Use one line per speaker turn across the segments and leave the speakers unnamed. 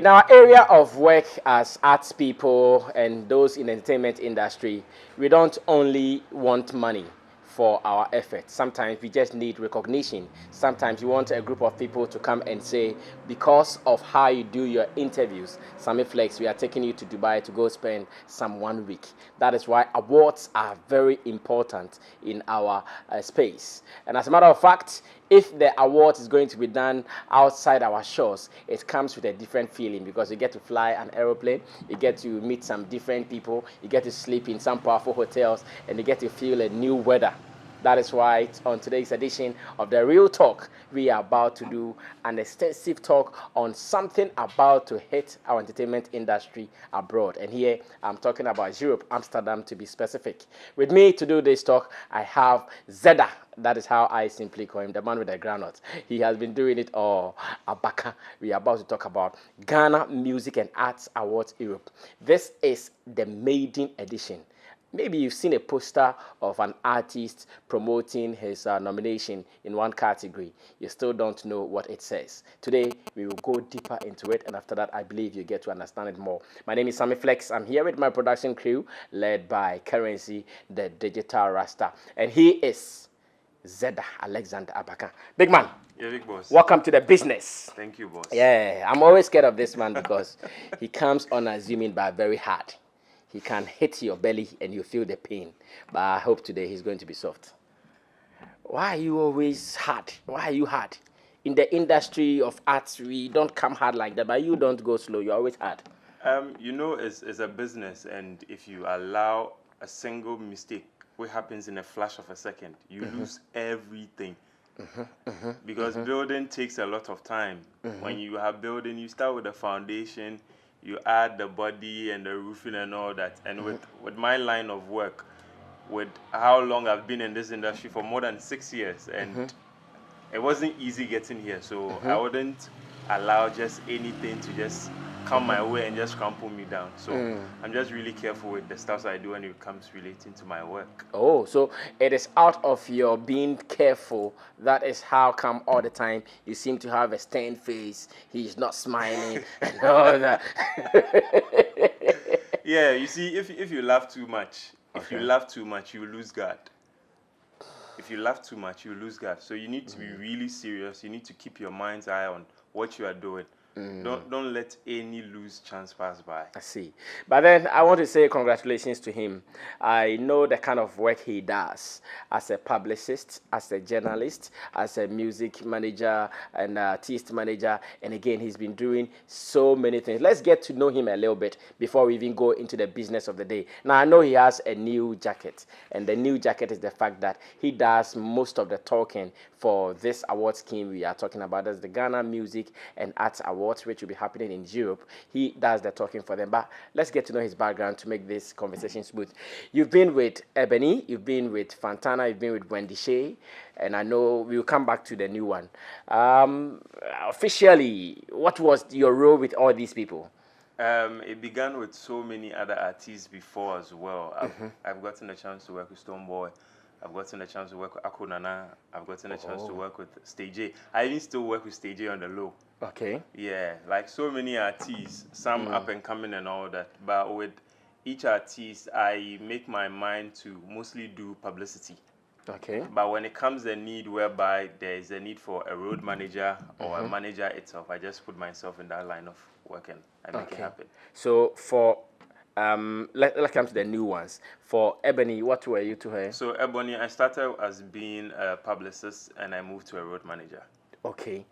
In our area of work as arts people and those in the entertainment industry, we don't only want money for our efforts. Sometimes we just need recognition. Sometimes you want a group of people to come and say, because of how you do your interviews, Sammy Flex, we are taking you to Dubai to go spend some 1 week. That is why awards are very important in our space. And as a matter of fact, if the award is going to be done outside our shores, it comes with a different feeling because you get to fly an aeroplane, you get to meet some different people, you get to sleep in some powerful hotels, and you get to feel a new weather. That is why on today's edition of The Real Talk, we are about to do an extensive talk on something about to hit our entertainment industry abroad. And here I'm talking about Europe, Amsterdam to be specific. With me to do this talk, I have Zeda. That is how I simply call him, the man with the granite. He has been doing it all. Abaka. We are about to talk about Ghana Music and Arts Awards Europe. This is the maiden edition. Maybe you've seen a poster of an artist promoting his nomination in one category. You still don't know what it says. Today, we will go deeper into it, and after that, I believe you get to understand it more. My name is Sammy Flex. I'm here with my production crew, led by Currency, the Digital Rasta. And he is Zeda Alexander Abaka. Big man.
Yeah, big boss.
Welcome to the business.
Thank you, boss.
Yeah, I'm always scared of this man because he comes unassuming but very hard. He can hit your belly and you feel the pain. But I hope today he's going to be soft. Why are you always hard? Why are you hard? In the industry of arts, we don't come hard like that, but you don't go slow. You're always hard.
You know, it's a business, and if you allow a single mistake, what happens in a flash of a second, you lose everything. Because building takes a lot of time. When you are building, you start with the foundation, you add the body and the roofing and all that. And with my line of work, with how long I've been in this industry for more than 6 years, and it wasn't easy getting here. So I wouldn't allow just anything to just come my way and just crumple me down. So I'm just really careful with the stuff I do when it comes relating to my work.
Oh, so it is out of your being careful. That is how come all the time you seem to have a stern face. He's not smiling and all that.
Yeah, you see, if you laugh too much, you lose guard. If you laugh too much, you lose guard. So you need to be really serious. You need to keep your mind's eye on what you are doing. Don't let any loose chance pass by.
I see. But then I want to say congratulations to him. I know the kind of work he does as a publicist, as a journalist, as a music manager and artist manager. And again, he's been doing so many things. Let's get to know him a little bit before we even go into the business of the day. Now, I know he has a new jacket. And the new jacket is the fact that he does most of the talking for this award scheme we are talking about. That's the Ghana Music and Arts Awards, which will be happening in Europe. He does the talking for them. But let's get to know his background to make this conversation smooth. You've been with Ebony, you've been with Fantana, you've been with Wendy Shea, and I know we'll come back to the new one. Officially, what was your role with all these people?
It began with so many other artists before as well. I've gotten a chance to work with Stonebwoy. I've gotten a chance to work with Akunana. I've gotten a chance to work with Stage A. I even still work with Stage A on the low.
Okay.
Yeah, like so many artists, some up and coming and all that. But with each artist, I make my mind to mostly do publicity.
Okay.
But when it comes to a need whereby there is a need for a road manager or a manager itself, I just put myself in that line of work and I make it happen.
So for let's come to the new ones. For Ebony, what were you to her?
So Ebony, I started as being a publicist and I moved to a road manager.
Okay.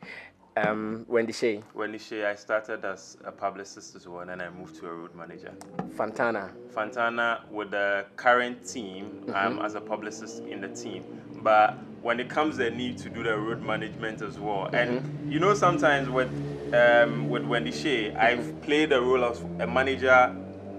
Wendy Shea?
Wendy Shea, I started as a publicist as well and then I moved to a road manager.
Fantana?
Fantana, with the current team, I'm as a publicist in the team. But when it comes to the need to do the road management as well, and you know sometimes with Wendy Shea, I've played the role of a manager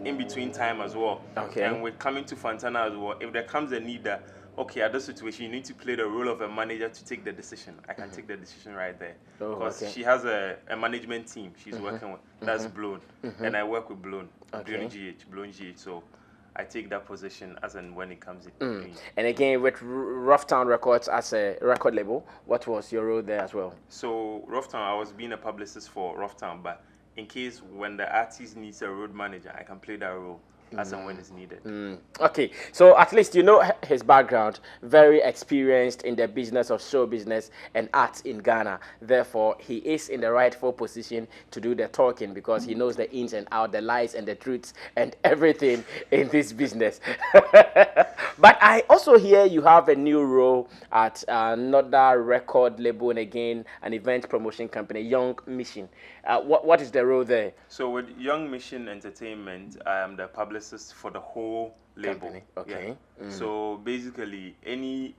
in between time as well.
Okay.
And with coming to Fantana as well, if there comes a need that, okay, at this situation, you need to play the role of a manager to take the decision. I can take the decision right there. Because she has a management team she's working with. That's Blown. And I work with Blown. Blown GH. So I take that position as and when it comes in.
And again, with Rough Town Records as a record label, what was your role there as well?
So Rough Town, I was being a publicist for Rough Town, but in case when the artist needs a road manager, I can play that role as and when it's needed.
Okay, so at least you know his background, very experienced in the business of show business and arts in Ghana. Therefore, he is in the rightful position to do the talking because he knows the ins and outs, the lies and the truths and everything in this business. But I also hear you have a new role at another record label and again an event promotion company, Young Mission. What is the role there?
So with Young Mission Entertainment, I am the publicist for the whole label.
Company. Okay.
Yeah. So basically, anything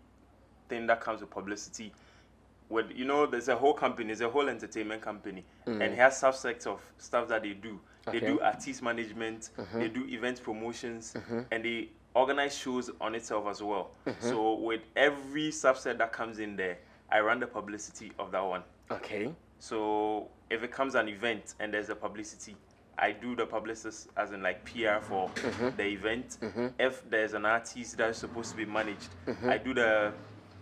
that comes with publicity, with there's a whole company, there's a whole entertainment company, and it has subsets of stuff that they do.
Okay.
They do artist management, they do event promotions, and they organize shows on itself as well. So with every subset that comes in there, I run the publicity of that one.
Okay.
So if it comes an event and there's a publicity, I do the publicist as in like PR for the event. If there's an artist that's supposed to be managed, I do the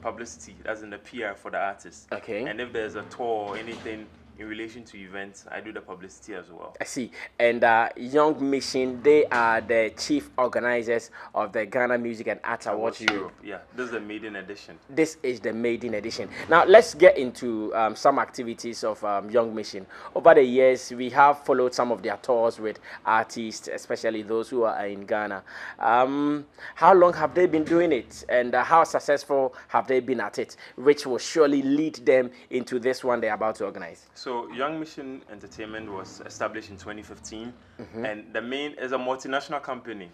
publicity as in the PR for the artist.
Okay.
And if there's a tour or anything in relation to events, I do the publicity as well.
I see. And Young Mission, they are the chief organizers of the Ghana Music and Arts Awards Europe.
Yeah, this is the maiden edition.
This is the maiden edition. Now, let's get into some activities of Young Mission. Over the years, we have followed some of their tours with artists, especially those who are in Ghana. How long have they been doing it? And how successful have they been at it? Which will surely lead them into this one they're about to organize.
So Young Mission Entertainment was established in 2015, and the main is a multinational company.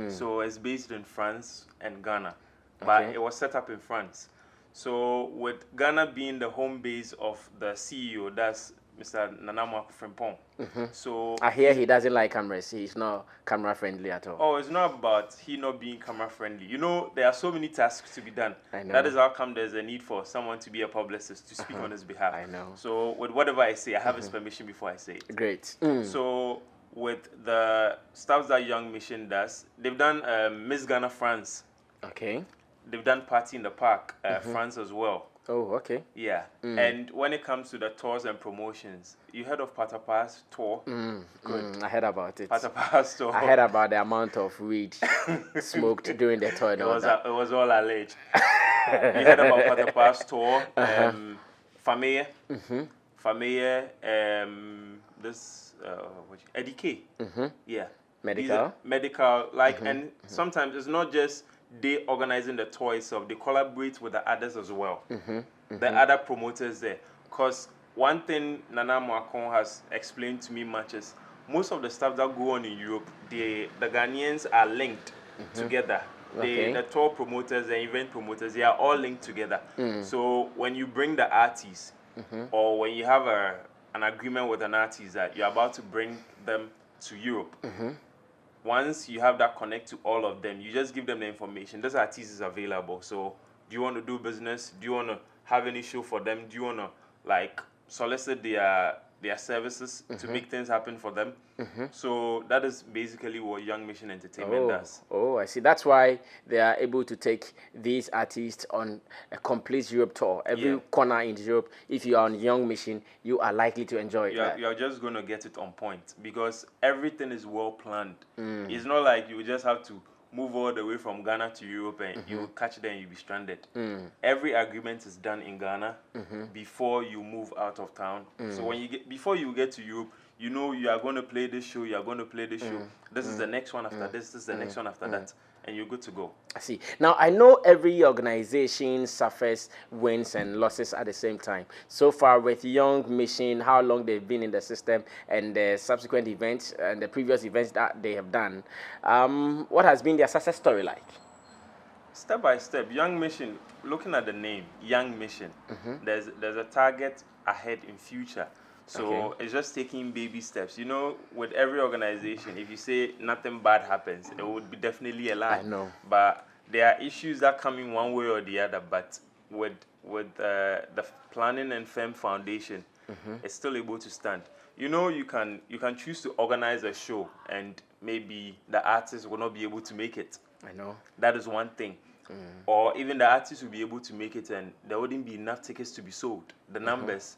So it's based in France and Ghana, but it was set up in France. So with Ghana being the home base of the CEO, that's Mr. Nana Frimpong. So
I hear he doesn't like cameras. He's not camera friendly at all.
Oh, it's not about he not being camera friendly. There are so many tasks to be done.
I know.
That is how come there's a need for someone to be a publicist to speak on his behalf.
I know.
So with whatever I say, I have his permission before I say it.
Great.
So with the stuff that Young Mission does, they've done Miss Ghana France.
Okay.
They've done Party in the Park, France as well.
Oh, okay.
Yeah. And when it comes to the tours and promotions, you heard of Patapa's tour?
I heard about it.
Patapa's tour.
I heard about the amount of weed smoked during the tour.
It was all alleged. You heard about Patapa's tour, Famille, this Eddie K. Yeah. Medical, like, and sometimes it's not just they organizing the tour itself, they collaborate with the others as well, the other promoters there. Because one thing Nana Mwakon has explained to me much is most of the stuff that go on in Europe, the Ghanaians are linked together. The tour promoters, the event promoters, they are all linked together. So when you bring the artists, or when you have an agreement with an artist that you're about to bring them to Europe, once you have that connect to all of them, you just give them the information. This artist is available. So do you want to do business? Do you want to have any show for them? Do you want to like solicit their services to make things happen for them? So that is basically what Young Mission Entertainment does.
Oh, I see. That's why they are able to take these artists on a complete Europe tour. Every corner in Europe, if you are on Young Mission, you are likely to enjoy it.
You're just going to get it on point because everything is well planned. It's not like you just have to move all the way from Ghana to Europe and you catch them and you'll be stranded. Every agreement is done in Ghana before you move out of town. So when before you get to Europe, you know you are going to play this show, you are going to play this show. This is the next one after this is the next one after that. And you're good to go.
I see. Now, I know every organization suffers wins and losses at the same time. So far with Young Mission, how long they've been in the system and the subsequent events and the previous events that they have done, what has been their success story like?
Step by step, Young Mission, looking at the name, Young Mission, there's a target ahead in future. So it's just taking baby steps. With every organization, if you say nothing bad happens, it would be definitely a lie.
I know.
But there are issues that come in one way or the other. But with the planning and firm foundation, it's still able to stand. You can choose to organize a show and maybe the artist will not be able to make it.
I know.
That is one thing. or even the artists will be able to make it and there wouldn't be enough tickets to be sold. The numbers,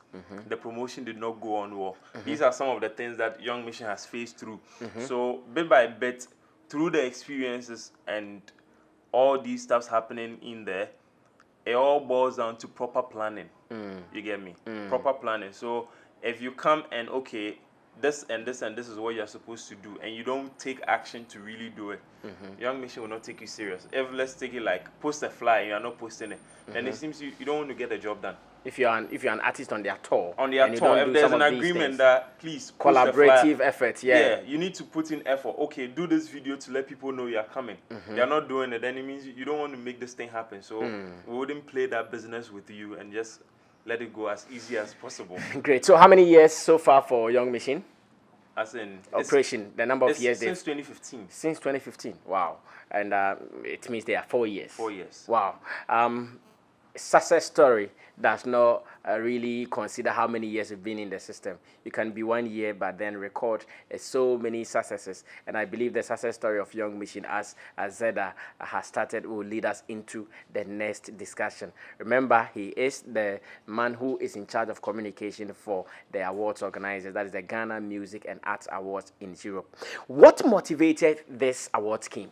the promotion did not go on well. These are some of the things that Young Mission has faced through. So bit by bit, through the experiences and all these stuffs happening in there, it all boils down to proper planning. You get me? Proper planning. So if you come and okay, this and this and this is what you're supposed to do, and you don't take action to really do it, Young Mission will not take you serious. If let's take it like post a flyer, you are not posting it, then it seems you don't want to get the job done.
If you're an artist on their tour,
if there's an agreement that please post
collaborative effort,
you need to put in effort. Okay, do this video to let people know you're coming. You're not doing it, then it means you don't want to make this thing happen. So we wouldn't play that business with you and just let it go as easy as possible.
Great. So how many years so far for Young Mission?
As in
operation, the number of years
since 2015.
Since 2015. Wow. And it means they are 4 years.
4 years.
Wow. Success story does not really consider how many years you've been in the system. You can be 1 year, but then record so many successes. And I believe the success story of Young Mission, as Zeda has started, will lead us into the next discussion. Remember, he is the man who is in charge of communication for the awards organizers. That is the Ghana Music and Arts Awards in Europe. What motivated this award scheme?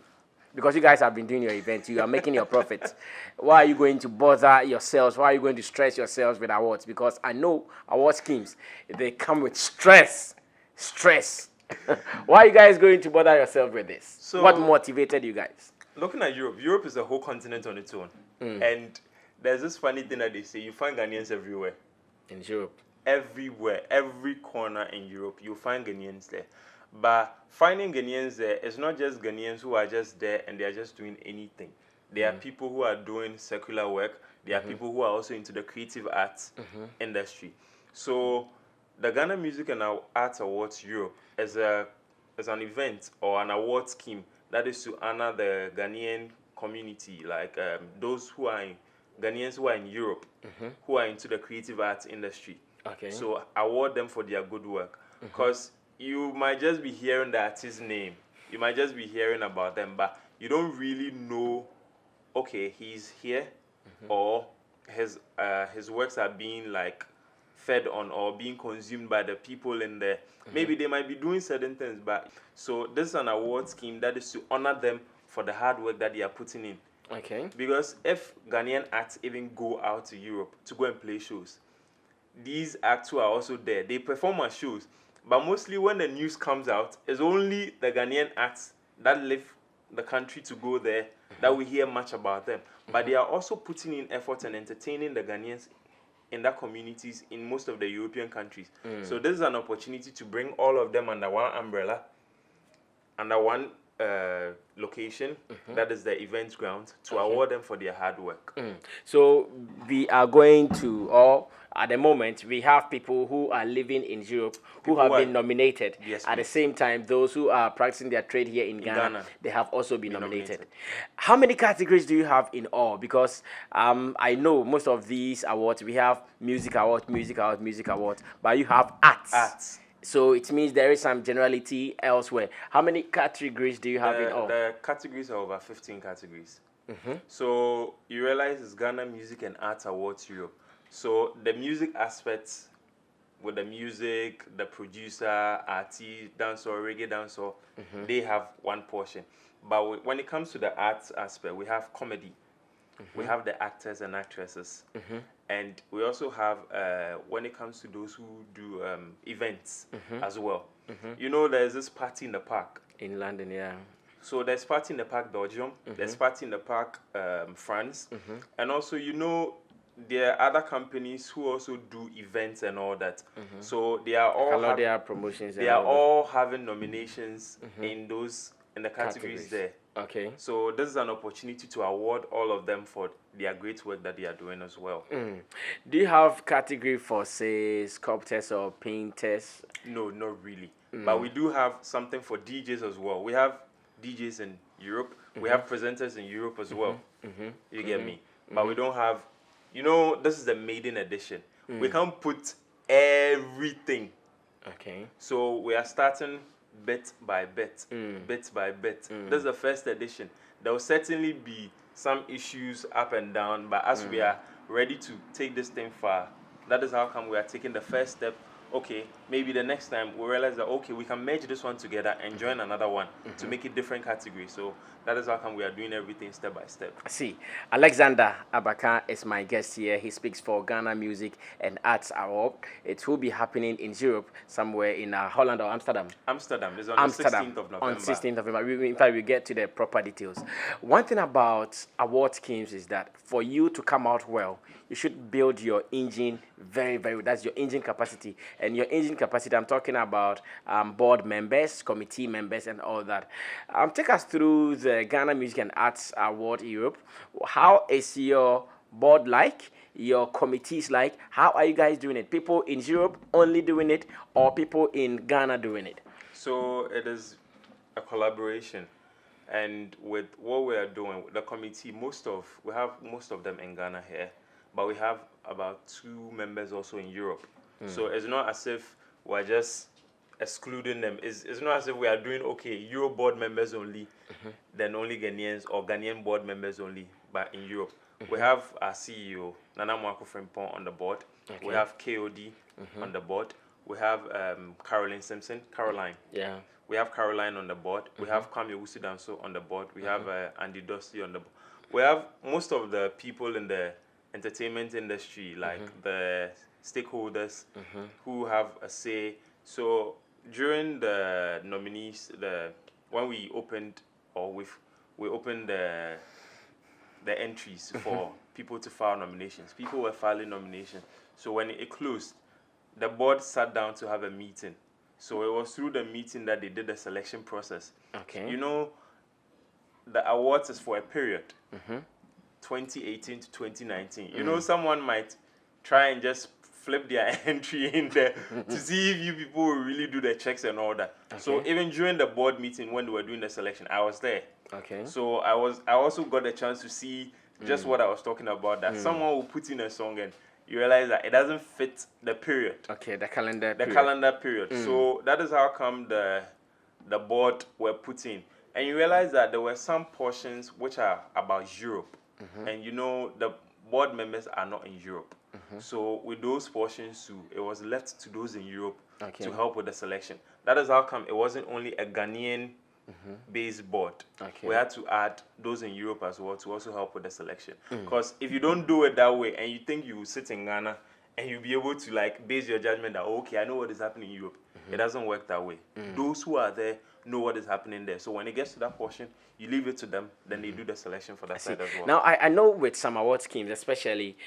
Because you guys have been doing your events, you are making your profits. Why are you going to bother yourselves? Why are you going to stress yourselves with awards? Because I know award schemes, they come with stress. Stress. Why are you guys going to bother yourselves with this? So, what motivated you guys?
Looking at Europe is a whole continent on its own. And there's this funny thing that they say, you find Ghanaians everywhere.
In Europe?
Everywhere, every corner in Europe, you find Ghanaians there. But finding Ghanaians there, it's not just Ghanaians who are just there and they are just doing anything. There are people who are doing secular work. There are people who are also into the creative arts industry. So the Ghana Music and Arts Awards Europe is an event or an award scheme that is to honor the Ghanaian community, like those who are Ghanaians who are in Europe, who are into the creative arts industry.
Okay.
So award them for their good work. Because you might just be hearing the artist's name. You might just be hearing about them, but you don't really know, okay, he's here, or his works are being like fed on or being consumed by the people in there. Maybe they might be doing certain things, but so this is an award scheme that is to honor them for the hard work that they are putting in.
Okay.
Because if Ghanaian acts even go out to Europe to go and play shows, these acts who are also there, they perform at shows. But mostly when the news comes out, it's only the Ghanaian acts that leave the country to go there that we hear much about them. But they are also putting in effort and entertaining the Ghanaians in their communities in most of the European countries. So this is an opportunity to bring all of them under one umbrella, under one location, that is the event ground, to award them for their hard work.
So we are going to, or at the moment, we have people who are living in Europe who have been nominated.
Yes,
at the same time, those who are practicing their trade here in Ghana, they have also been nominated. How many categories do you have in all? Because I know most of these awards, we have music awards, but you have arts. So it means there is some generality elsewhere. How many categories do you have in all?
The categories are over 15 categories. So you realize it's Ghana Music and Arts Awards Europe. So the music aspects, with the music, the producer, artist, dancer, reggae dancer, they have one portion. But when it comes to the arts aspect, we have comedy. We have the actors and actresses. And we also have, when it comes to those who do events as well. You know, there's this party in the park.
In London, yeah.
So there's party in the park, Belgium. There's party in the park, France. And also, you know, there are other companies who also do events and all that. So they are all
promotions.
They are all having nominations in the categories there.
Okay.
So this is an opportunity to award all of them for their great work that they are doing as well.
Do you have category for, say, sculptors or painters?
No, not really. But we do have something for DJs as well. We have DJs in Europe. We have presenters in Europe as well. You get me? But we don't have, you know, this is the maiden edition. We can't put everything.
Okay.
So we are starting bit by bit, bit by bit. This is the first edition. There will certainly be some issues up and down, but as we are ready to take this thing far, that is how come we are taking the first step. Okay, maybe the next time we realize that, okay, we can merge this one together and join another one to make it different categories. So that is how come we are doing everything step by step.
See, Alexander Abaka is my guest here. He speaks for Ghana Music and Arts Award. It will be happening in Europe, somewhere in Holland or Amsterdam.
Amsterdam is on the 16th of November.
On 16th of November. In fact, we get to the proper details. One thing about award schemes is that for you to come out well, you should build your engine very, very, that's your engine capacity. And your engine capacity, I'm talking about board members, committee members, and all that. Take us through the Ghana Music and Arts Award Europe. How is your board like? Your committees like? How are you guys doing it? People in Europe only doing it, or people in Ghana doing it?
So it is a collaboration. And with what we are doing, the committee, we have most of them in Ghana here, but we have about 2 members also in Europe. So it's not as if we're just excluding them. It's not as if we are doing, okay, Euro board members only, then only Ghanaians, or Ghanaian board members only, but in Europe. We have our CEO, Nana Mwako Frimpong, on the board. Okay. We have KOD on the board. We have Caroline.
Yeah.
We have Caroline on the board. We have Kwame Wusidanso on the board. We have Andy Dusty on the board. We have most of the people in the entertainment industry, like the stakeholders who have a say. So during the nominees, when we opened, or we opened the entries for people to file nominations, people were filing nominations. So when it closed, the board sat down to have a meeting. So it was through the meeting that they did the selection process.
Okay.
You know, the awards is for a period, 2018 to 2019. You know, someone might try and just flip their entry in there to see if you people will really do the checks and all that. Okay. So even during the board meeting when they were doing the selection, I was there.
Okay.
So I also got a chance to see just what I was talking about, that someone will put in a song and you realize that it doesn't fit the period.
Okay, the calendar
period. So that is how come the board were put in. And you realize that there were some portions which are about Europe. And you know, the board members are not in Europe. So with those portions too, it was left to those in Europe to help with the selection. That is how come it wasn't only a Ghanaian based board. Okay. We had to add those in Europe as well to also help with the selection. Because if you don't do it that way and you think you will sit in Ghana and you'll be able to like base your judgment that, okay, I know what is happening in Europe, it doesn't work that way. Those who are there know what is happening there. So when it gets to that portion, you leave it to them, then they do the selection for that side as well.
Now, I know with some award schemes, especially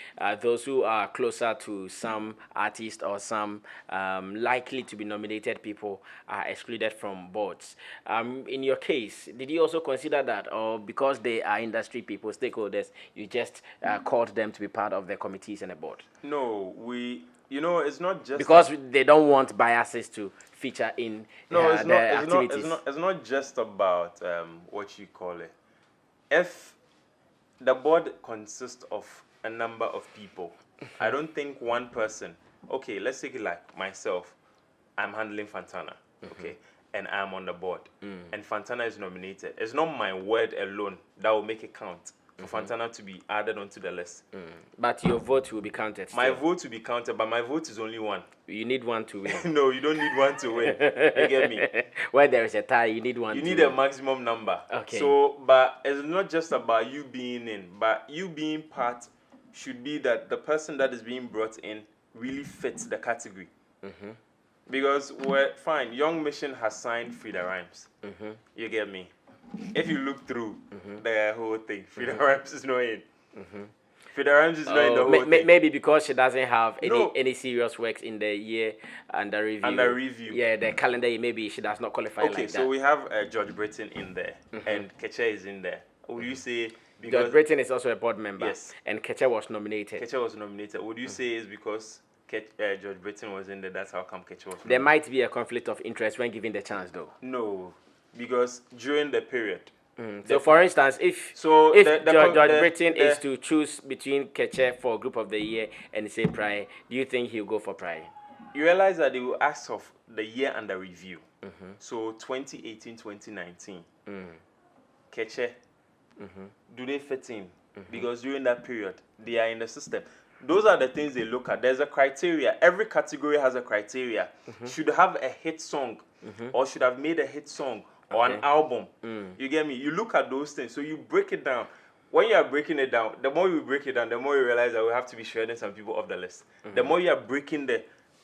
those who are closer to some artists or some likely to be nominated people are excluded from boards. In your case, did you also consider that, or because they are industry people, stakeholders, you just called them to be part of the committees and the board?
No, you know, it's not just
because they don't want biases to feature in activities.
It's not just about what you call it. If the board consists of a number of people, I don't think one person. Okay, let's take it like myself. I'm handling Fantana, okay, and I'm on the board, and Fantana is nominated. It's not my word alone that will make it count for Fantana to be added onto the list.
But your vote will be counted still.
My vote will be counted, but my vote is only one.
You need one to win.
No, you don't need one to win. You get me?
Where there is a tie, you need one.
You need a maximum number.
Okay.
So, but it's not just about you being in, but you being part should be that the person that is being brought in really fits the category. Because we're fine. Young Mission has signed Frida Rhymes. You get me? If you look through the whole thing, Frida Rhymes is not in. Frida Rhymes is not in the whole thing.
Maybe because she doesn't have any serious works in the year under review.
Under review.
Yeah, the calendar year, maybe she does not qualify like that.
Okay, so we have George Britton in there, and Keche is in there. Would you say...
George Britton is also a board member.
Yes.
And Keche was nominated.
Keche was nominated. Would you say it's because George Britton was in there, that's how come Keche was nominated?
There might be a conflict of interest when given the chance, though.
No. Because during the period.
So, for instance, if George Britton is to choose between Keche for Group of the Year and say Praye, do you think he'll go for Praye?
You realize that they will ask of the year under review. So 2018, 2019, Keche, do they fit in? Because during that period, they are in the system. Those are the things they look at. There's a criteria. Every category has a criteria. Should have a hit song, or should have made a hit song, or an album. You get me? You look at those things. So you break it down. When you are breaking it down, the more you break it down, the more you realize that we have to be shredding some people off the list. The more you are breaking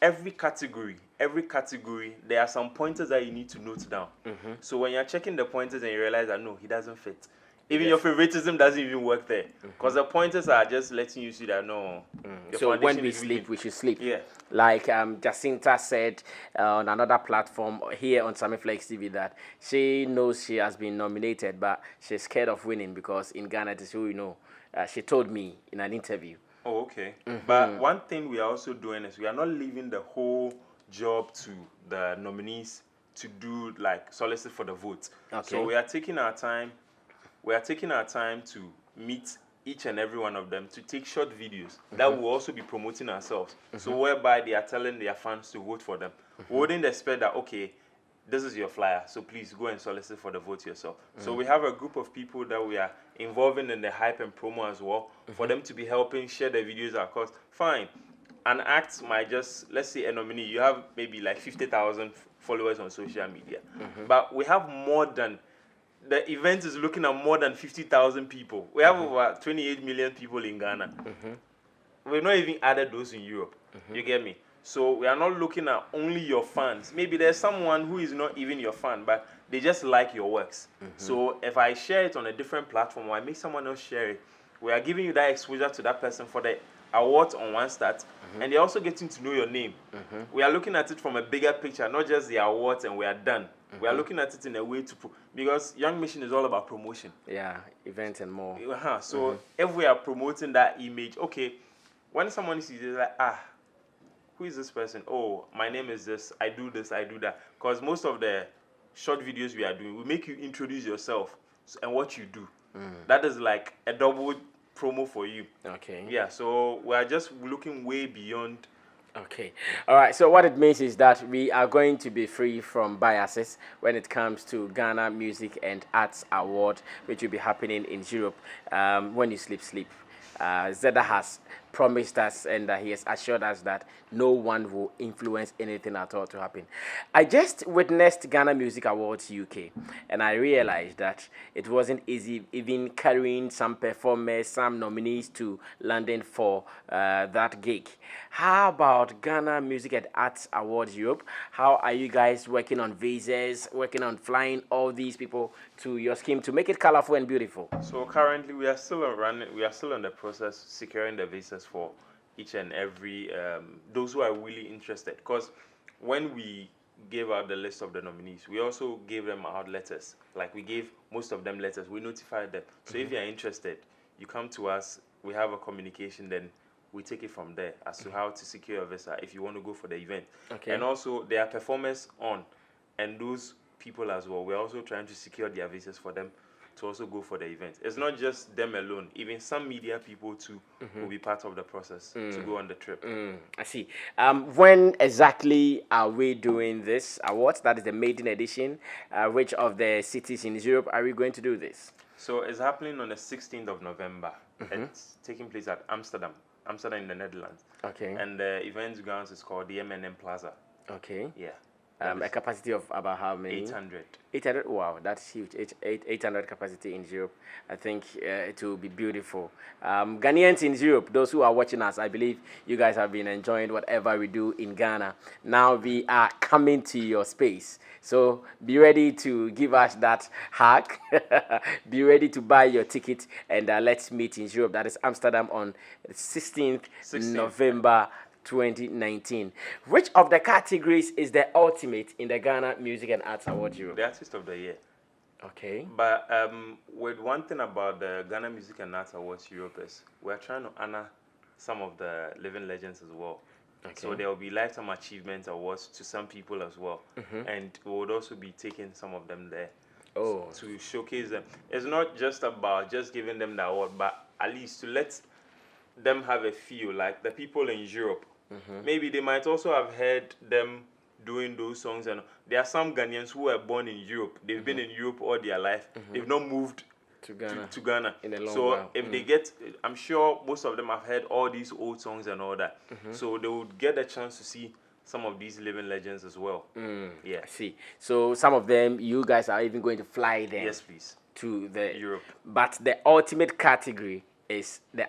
every category, there are some pointers that you need to note down. So when you're checking the pointers and you realize that no, he doesn't fit. Even your favoritism doesn't even work there. Because the pointers are just letting you see that no.
So when we sleep, we should sleep.
Yeah.
Like Jacinta said on another platform here on Sammy Flex TV that she knows she has been nominated, but she's scared of winning because in Ghana, it is who you know. She told me in an interview.
Oh, okay. But one thing we are also doing is we are not leaving the whole job to the nominees to do like solicit for the vote.
Okay.
So we are taking our time. We are taking our time to meet each and every one of them to take short videos that will also be promoting ourselves. So whereby they are telling their fans to vote for them. We wouldn't expect that, okay, this is your flyer, so please go and solicit for the vote yourself. So we have a group of people that we are involving in the hype and promo as well for them to be helping share the videos across. Fine. An act might just, let's say a nominee, you have maybe like 50,000 followers on social media. But we have more than, the event is looking at more than 50,000 people. We have over 28 million people in Ghana. We've not even added those in Europe. You get me? So we are not looking at only your fans. Maybe there's someone who is not even your fan, but they just like your works. So if I share it on a different platform or I make someone else share it, we are giving you that exposure to that person for the awards on one start, and they're also getting to know your name. We are looking at it from a bigger picture, not just the awards and we are done. We are looking at it in a way to, because Young Mission is all about promotion.
Yeah, events and more.
So if we are promoting that image, okay, when someone sees it, like, who is this person? Oh, my name is this, I do that. Because most of the short videos we are doing, we make you introduce yourself and what you do. That is like a double promo for you.
Okay.
Yeah, so we are just looking way beyond.
Okay. All right. So what it means is that we are going to be free from biases when it comes to Ghana Music and Arts Award, which will be happening in Europe. When you sleep, sleep. Zeda has promised us and he has assured us that no one will influence anything at all to happen. I just witnessed Ghana Music Awards UK and I realized that it wasn't easy even carrying some performers, some nominees to London for that gig. How about Ghana Music and Arts Awards Europe? How are you guys working on visas, working on flying all these people to your scheme to make it colorful and beautiful?
So currently we are still in the process securing the visas for each and every those who are really interested, because when we gave out the list of the nominees, we also gave them out letters. Like we gave most of them letters, we notified them. So if you are interested, you come to us, we have a communication, then we take it from there as to how to secure a visa if you want to go for the event. Okay. And also there are performers on, and those people as well, we're also trying to secure their visas for them to also go for the event. It's not just them alone. Even some media people too will be part of the process to go on the trip.
I see. When exactly are we doing this awards? That is the maiden edition. Which of the cities in Europe are we going to do this?
So it's happening on the 16th of November. It's taking place at Amsterdam in the Netherlands. Okay. And the event grounds is called the M&M Plaza.
Okay.
Yeah.
A capacity of about how many?
800.
800. Wow, that's huge. 800 capacity in Europe. I think it will be beautiful. Ghanaians in Europe, those who are watching us, I believe you guys have been enjoying whatever we do in Ghana. Now we are coming to your space. So be ready to give us that hack. Be ready to buy your ticket and let's meet in Europe. That is Amsterdam on 16th November 2019. Which of the categories is the ultimate in the Ghana Music and Arts Award Europe?
The Artist of the Year.
Okay.
But with one thing about the Ghana Music and Arts Awards Europe is we're trying to honor some of the living legends as well. Okay. So there will be Lifetime Achievement Awards to some people as well. And we would also be taking some of them there to showcase them. It's not just about just giving them the award, but at least to let them have a feel like the people in Europe. Maybe they might also have heard them doing those songs. And there are some Ghanaians who were born in Europe. They've been in Europe all their life. They've not moved
To Ghana.
to Ghana.
In a long
So
while.
if they get, I'm sure most of them have heard all these old songs and all that. So they would get a chance to see some of these living legends as well. Yeah.
I see. So some of them, you guys are even going to fly them.
Yes, please.
To the
Europe.
But the ultimate category is the.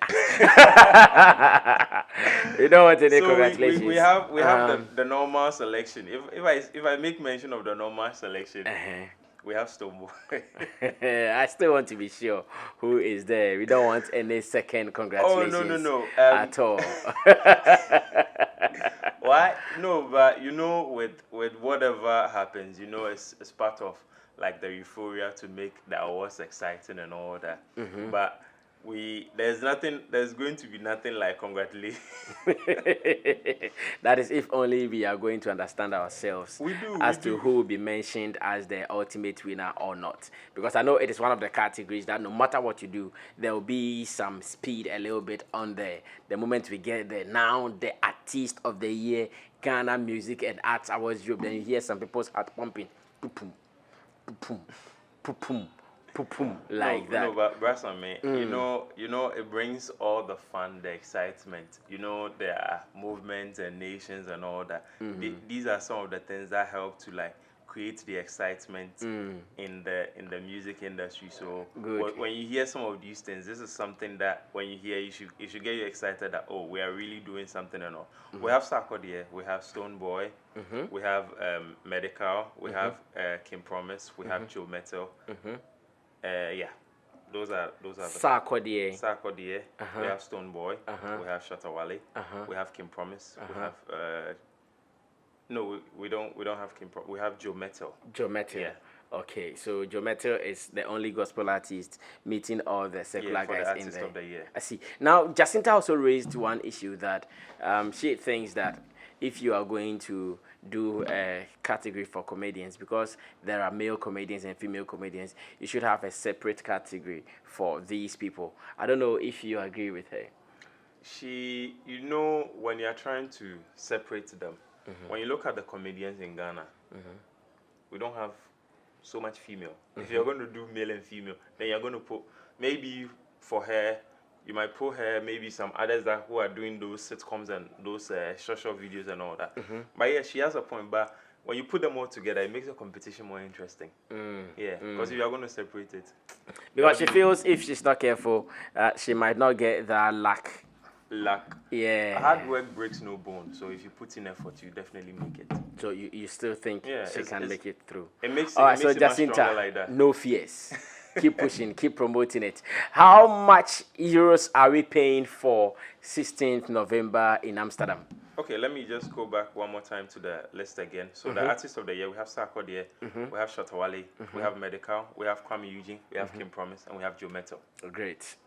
You don't want any congratulations.
We have the normal selection. If I make mention of the normal selection, we have Stonebwoy.
I still want to be sure who is there. We don't want any second congratulations.
Oh no.
At all.
Why? No, but with whatever happens, it's part of like the euphoria to make the awards exciting and all that. But there's going to be nothing like congratulations.
That is if only we are going to understand ourselves as to who will be mentioned as the ultimate winner or not. Because I know it is one of the categories that no matter what you do, there will be some speed a little bit on there. The moment we get there, now the artist of the year, Ghana Music and Arts Awards Europe, then you hear some people's heart pumping. Pum, pum, pum, pum. Like that.
No, but Brasa, man, it brings all the fun, the excitement. There are movements and nations and all that. These are some of the things that help to like create the excitement in the music industry. So when you hear some of these things, this is something that when you hear, you should get you excited that we are really doing something and all. We have Sarkodie, we have Stonebwoy, we have Medical, we have Kim Promise, we have Joe Metal. Those are the
Sarkodie.
We have Stonebwoy, we have Shatawale, we have Kim Promise, we have no, we don't have Kim Promise. We have Joe Metal.
Joe Metal. Yeah. Okay, so Joe Metal is the only gospel artist meeting all the secular guys in there.
Of the year.
I see. Now, Jacinta also raised one issue that she thinks that if you are going to do a category for comedians, because there are male comedians and female comedians, you should have a separate category for these people. I don't know if you agree with her.
When you're trying to separate them, when you look at the comedians in Ghana, we don't have so much female. If you're going to do male and female, then you're going to put, maybe for her, you might put her, maybe some others who are doing those sitcoms and those short videos and all that. But yeah, she has a point. But when you put them all together, it makes the competition more interesting. Because if you are going to separate it.
Because she feels if she's not careful, she might not get that luck. Yeah.
Hard work breaks no bone. So if you put in effort, you definitely make it.
So you still think she can make it through?
It makes
all right, so Jacinta, like that. No fears. Keep pushing, keep promoting it. How much euros are we paying for 16th November in Amsterdam?
Okay, let me just go back one more time to the list again. So the artists of the year, we have Sarkodie, we have Shatawale, we have Medical, we have Kwame Eugene, we have Kim Promise, and we have Joe Metal.
Great.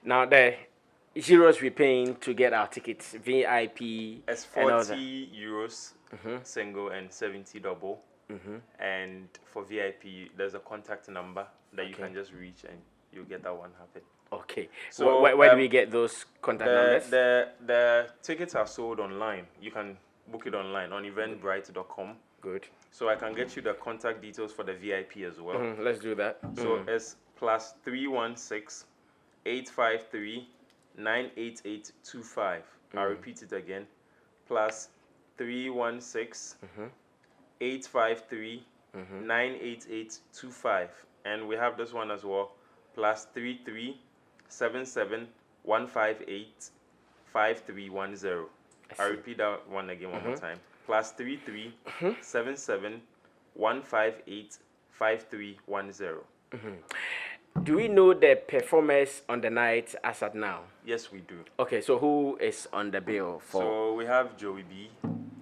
Now the euros we're paying to get our tickets, VIP.
It's 40 euros single and 70 double. And for VIP, there's a contact number that you can just reach and you'll get that one happen.
Okay. So where do we get those contact numbers?
The tickets are sold online. You can book it online on eventbrite.com.
Good. So
I can get you the contact details for the VIP as well.
Let's do that.
So it's +316 853 98825. I'll repeat it again. +316 853 98825. And we have this one as well. +33 77 158 5310. I'll repeat that one again one more time. +33 77 158 5310.
Do we know the performers on the night as at now?
Yes, we do.
Okay, so who is on the bill for?
So we have Joey B,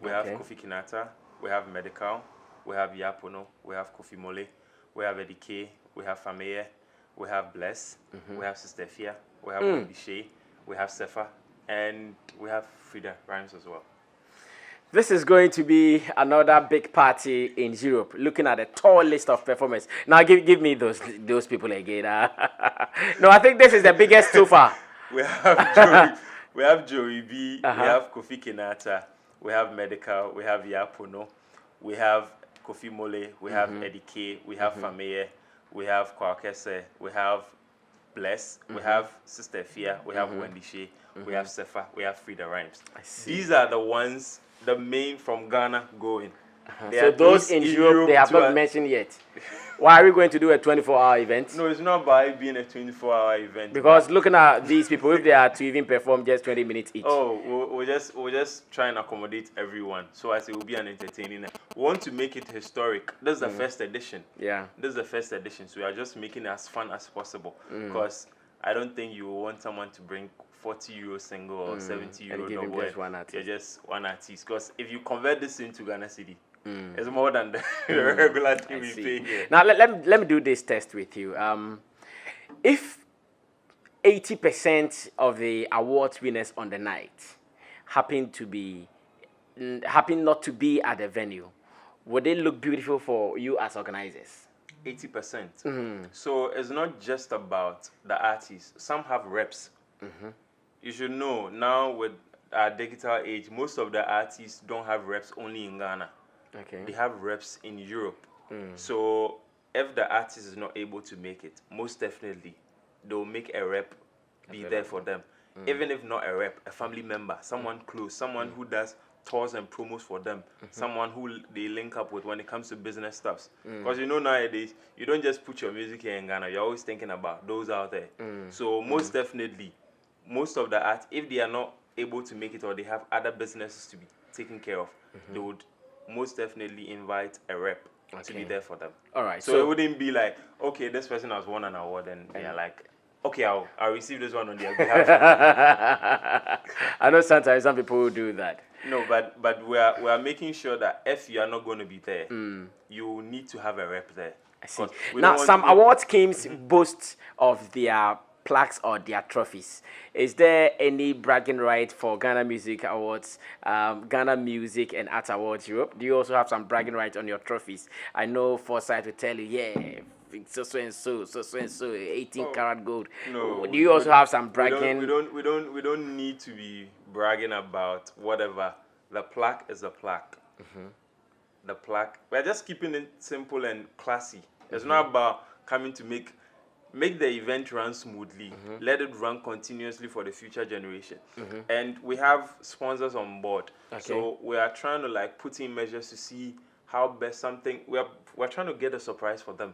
we have Kofi Kinata, we have Medical, we have Yapono, we have Kofi Mole, we have Eddie K, we have Fameye, we have Bless, we have Sister Fia, we have Wendy Shea, we have Sefa, and we have Frida Rhymes as well.
This is going to be another big party in Europe. Looking at a tall list of performers. Now, give me those people again. No, I think this is the biggest so far.
We have Joey B. We have Kofi Kinata. we have Medical, we have Yapuno, we have Kofi Mole, we have Eddie K, we have Fameye, we have Kwakese, we have Bless, we have Sister Fia, we have Wendy Shea, we have Sefa, we have Frida Rhymes. These are the ones, the main from Ghana going.
So those in Europe, they have not mentioned yet. Why are we going to do a 24-hour event?
No, it's not by being a 24-hour event.
Because looking at these people, if they are to even perform just 20 minutes each.
Oh, we'll just try and accommodate everyone. So as it will be an entertaining night. We want to make it historic. This is the first edition.
Yeah.
This is the first edition. So we are just making it as fun as possible. Because I don't think you will want someone to bring 40 euro single or 70 euro nowhere.
Just one artist.
Yeah, just one artist. Because if you convert this into Ghana City, it's more than the regular thing we pay here.
Now, let me do this test with you. If 80% of the award winners on the night happen not to be at the venue, would it look beautiful for you as organizers?
80%. So it's not just about the artists. Some have reps. You should know now with our digital age, most of the artists don't have reps only in Ghana.
Okay.
They have reps in Europe. So if the artist is not able to make it, most definitely they'll make a rep be there for them. Even if not a rep, a family member, someone close, someone who does tours and promos for them, someone who they link up with when it comes to business stuffs. Because you know nowadays, you don't just put your music here in Ghana, you're always thinking about those out there. So most definitely, most of the art, if they are not able to make it or they have other businesses to be taken care of, they would most definitely invite a rep to be there for them.
All right.
So it wouldn't be like, okay, this person has won an award and they're like, okay, I'll receive this one on their behalf.
I know sometimes some people will do that.
No, but we are making sure that if you are not going to be there, you need to have a rep there.
I see. Now, some award schemes boast of their plaques or their trophies. Is there any bragging right for Ghana Music Awards, Ghana Music and Art Awards Europe? Do you also have some bragging right on your trophies? I know Foresight will tell you, yeah, so and so, 18 karat gold.
No.
Do you also have some bragging?
We don't need to be bragging about whatever. The plaque is a plaque. The plaque. We're just keeping it simple and classy. It's not about coming to make the event run smoothly. Let it run continuously for the future generation. And we have sponsors on board. So we are trying to like put in measures to see how best something, we're trying to get a surprise for them.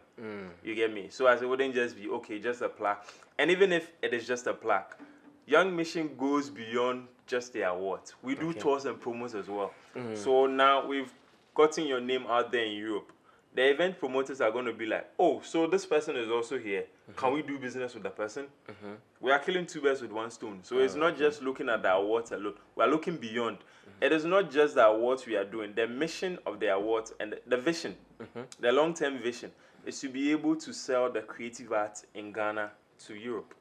You get me? So as it wouldn't just be, okay, just a plaque. And even if it is just a plaque, Young Mission goes beyond just the awards. We do tours and promos as well. So now we've gotten your name out there in Europe. The event promoters are going to be like, oh, so this person is also here. Can we do business with the person? We are killing two birds with one stone. So it's not just looking at the awards alone. We are looking beyond. It is not just the awards we are doing. The mission of the awards and the vision, the long-term vision, is to be able to sell the creative art in Ghana to Europe.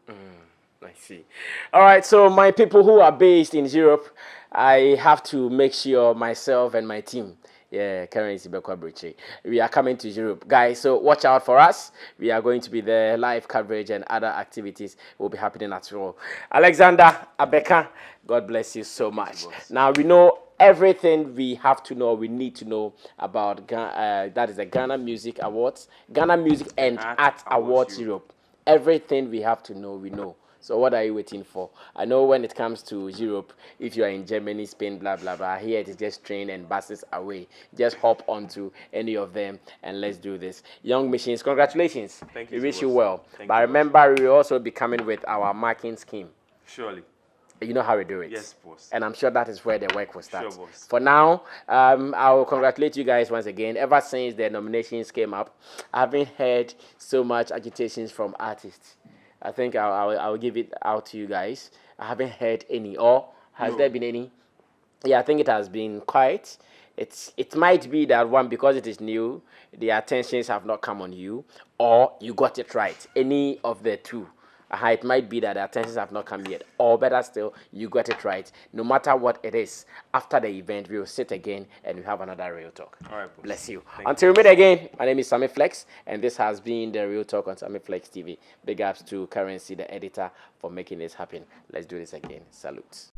I see. All right, so my people who are based in Europe, I have to make sure myself and my team, currency Bekwabriche, we are coming to Europe, guys. So watch out for us. We are going to be there. Live coverage and other activities will be happening at all. Alexander Abeka, God bless you so much. Now we know everything we have to know, we need to know about that is the Ghana Music Awards, Ghana Music and Art Awards Europe. Everything we have to know, we know. So what are you waiting for? I know when it comes to Europe, if you are in Germany, Spain, blah, blah, blah, here it is just train and buses away. Just hop onto any of them and let's do this. Young Machines, congratulations.
Thank you.
We wish you well. But remember, we will also be coming with our marking scheme.
Surely.
You know how we do it.
Yes, boss.
And I'm sure that is where the work will start.
Sure, boss.
For now, I will congratulate you guys once again. Ever since the nominations came up, I haven't heard so much agitations from artists. I think I'll give it out to you guys. I haven't heard any. Or has there been any? Yeah, I think it has been quiet. It might be that one, because it is new, the attentions have not come on you, or you got it right. Any of the two. It might be that the attentions have not come yet, or better still, you got it right. No matter what it is, after the event, we will sit again and we have another Real Talk.
All right, boss.
Bless you. Until we meet again, my name is Sammy Flex, and this has been the Real Talk on Sammy Flex TV. Big ups to Currency, the editor, for making this happen. Let's do this again. Salutes.